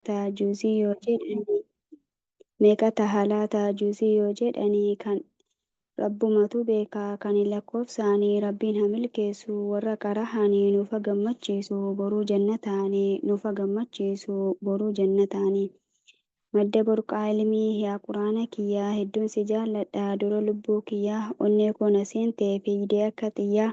taajusii yoo jedhanii meeqata haalaa taajusii yoo jedhanii kan rabbumatu beekaa kan lakkoofsaanii rabbiin hamilkeessu warra qarahanii nuufa gammachiisu boruu jannataanii nuufa gammachiisu boruu jannataanii. Madda burqaa ilmii yaa quraana kiyyaa hedduun si jaalladha dura lubbuu kiyyaa onnee koo na seentee fiigdee akka xiyyaa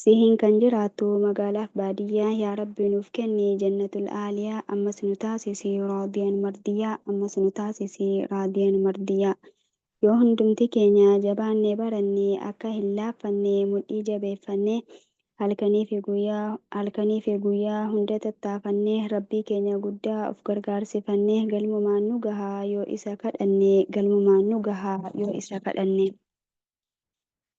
sihiin kan jiraattu magaalaaf baadiyyaa yaa rabbi nuuf kenni jannatul aaliyaa ammas nu taasisi raadiyan mardiyyaa ammas nu taasisi raadiyan mardiyyaa. Yoo hundumti keenya jabaannee barannee akka hin laaffanne mudhii jabeeffannee halkanii fi guyyaa hunda tattaafannee rabbii keenya guddaa of gargaarsifannee galmumaan nu gahaa yoo isa kadhanne galmumaan nu gahaa yoo isa kadhanne.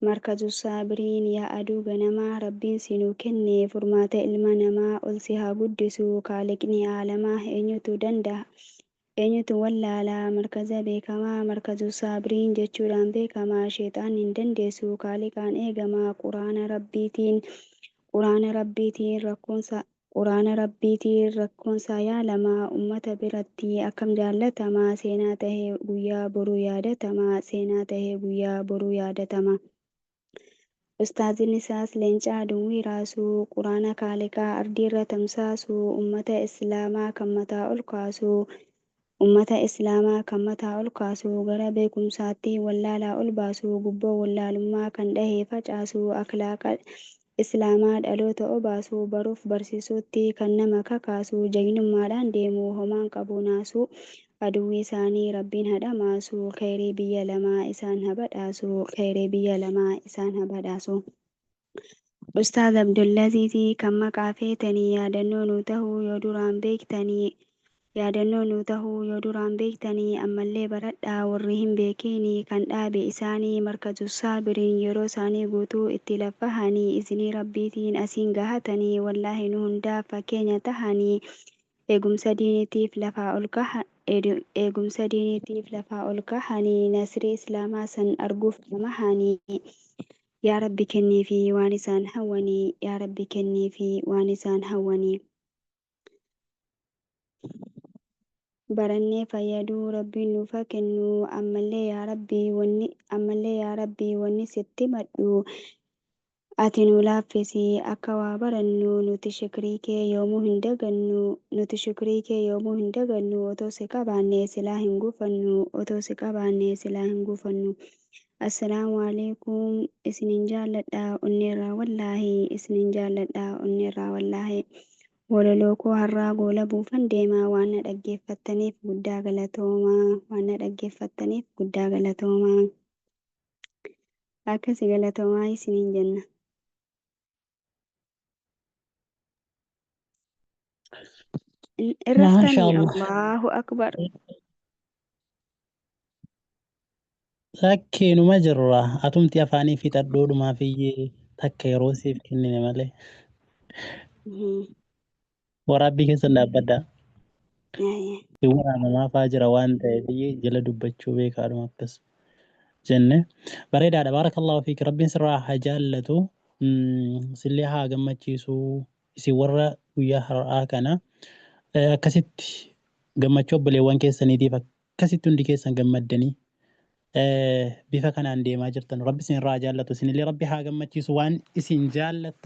Markazu saabiriin yaa aduu ganamaa rabbiin si nuu kenne furmaata ilma namaa ol si haa guddisu kaaliqni aalamaa eenyutu danda'a. Eenyutu wallaalaa markaza beekamaa markazu saabiriin jechuudhaan beekamaa sheexaan hin dandeessu kaaliqaan eegamaa quraana rabbiitiin rakkoonsa yaalamaa ummata biratti akkam jaallatamaa seenaa tahee guyyaa boruu yaadatamaa seenaa tahee guyyaa boruu yaadatamaa. Ustaaziin isaas leencaa aduwwii raasuu quraana kaaliqaa ardiirra tamsaasuu ummata islaamaa kan mataa ol kaasuu gara beekumsaatti wallaalaa ol baasuu gubboo wallaalummaa kan dhahee facaasuu akhlaaqa islaamaa dhaloota obaasuu baruuf barsiisuutti kan nama kakaasuu jagnummaadhaan deemuu homaan qabu naasuu aduwwii isaanii rabbiin hadhamaasuu khayrii biyya lamaa isaan habadhaasuu khayrii biyya lamaa isaan habadhaasuu. Ustaaz Abdullaziizii kan maqaa feetanii yaadannoo nuu tahuu yoo duraan beektanii ammallee baradhaa warri hin beekinii kan dhaabe isaanii markazu saabiriin yeroo isaanii guutuu itti laffahanii isinii rabbiitiin asiin gahatanii wallaahi nu hundaaf fakkeenya tahanii eegumsa diiniitiif lafaa ol kahanii nasrii islaamaa san arguuf gamahanii yaa rabbi kenniifi waan isaan hawwanii yaa rabbi kenniifi waan isaan hawwanii. Barannee fayyaduu rabbiin nuuf haa kennu ammallee yaa rabbi wanni sitti madhu ati nu laaffisi akka waa barannu nuti shukrii kee yoomuu hin dagannu otoo si qabaannee silaa hin gufannu. Assalaamu alaikum isinin jaalladha onneerraa wallaahi. Walaloo koo har'aa goola buufan deemaa waan na dhaggeeffattaniif guddaa galatoomaa. Akkasi galatoomaa isiniin jenna. Irraftanii Allahu akbar. Sakkeenuma jirra atumti afaanii fi xaddoodhumaaf iyyee takka yeroo siif kennine malee. Waraabbii keessan dhaabbadhaa. Waraanamaa fa'aa jira waan ta'eef jala dubbachuu beekaadhuma akkas jenne. Bareedaadha baarakallahu fiik rabbiin sirraa haa jaallatu sillee haa gammachiisu isin warra guyyaa har'aa kana akkasitti gammachuu obboleewwan keessaniitiif akkasitti hundi keessan gammaddanii bifa kanaan deemaa jirtan rabbi isin irraa jaallatu isinillee rabbi haa gammachiisu waan isin jaallattan.